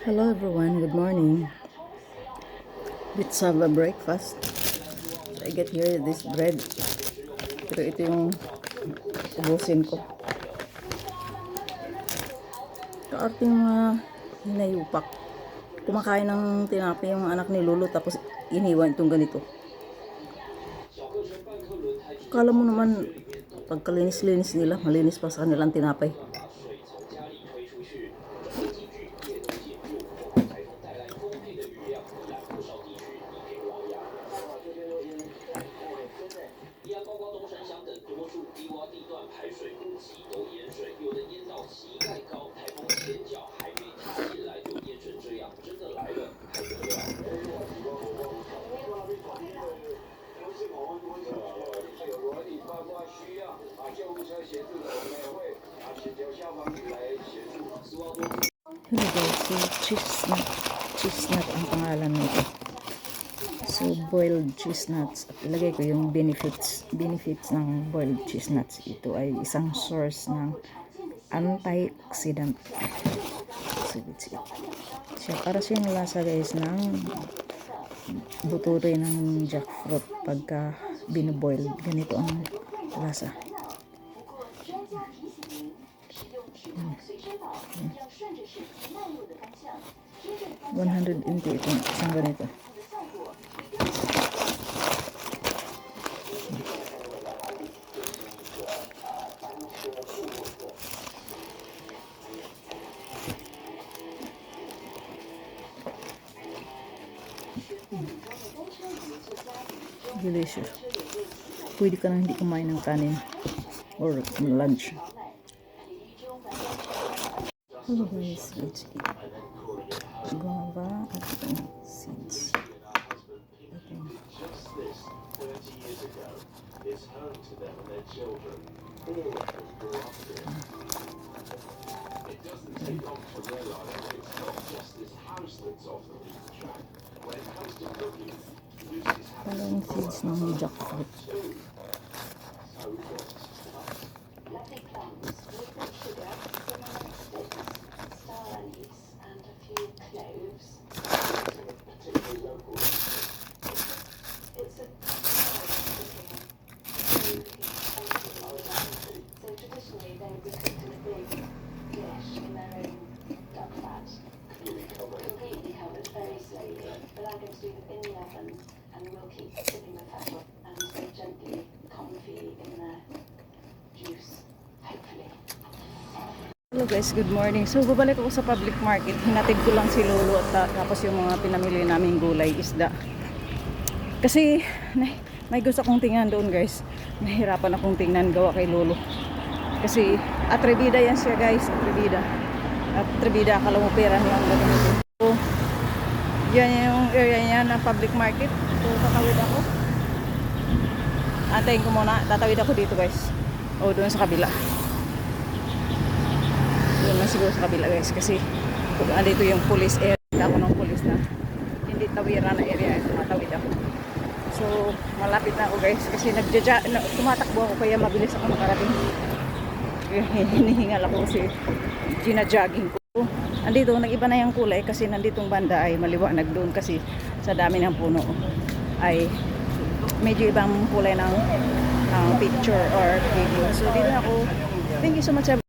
Hello everyone, good morning. Let's have a breakfast. I get here this bread. Pero ito yung ubusin ko. Kaarte yung mga hinayupak. Kumakain ng tinapay yung anak ni Lolo tapos iniwan itong ganito. Kala mo naman pagkalinis-linis nila, malinis pa sa kanilang tinapay. Hello guys, so cheese nut ang pangalan nito. So boiled cheese nuts. At ilagay ko yung benefits ng boiled cheese nuts. Ito ay isang source ng antioxidant. So that's it. Siya, para siyang lasa guys ng buto rin ng jackfruit pagka binoboil. Ganito ang lasa. 100 itong isang ganito. Delicious. Pwede ka na hindi kumain ng kanin or lunch. Hello guys, let's eat. Guava at seeds. Parang seeds ng jackfruit. Hello guys, good morning. So babalik ako sa public market. Hinatid ko lang si Lolo at tapos yung mga pinamili naming gulay, isda. Kasi may gusto akong tingnan doon guys. Nahirapan akong tingnan gawa kay Lolo. Kasi atrevida yan siya guys, atrevida akala mo pera niya ang ganito. So yan yung area niya ng public market. So tatawid ako. Antayin ko muna, tatawid ako dito guys. O doon sa kabila. Doon na siguro sa kabila guys kasi kung andito yung police area ako ng police na hindi tawiran na area, tumatawid ako. So malapit na ako guys kasi tumatakbo ako kaya mabilis ako makarating. Hinihingal ako kasi gina-jogging ko. Andito nag-iba na yung kulay kasi nanditong banda ay maliwanag, doon kasi sa dami ng puno ay medyo ibang kulay ng picture or video. So dito ako. Thank you so much.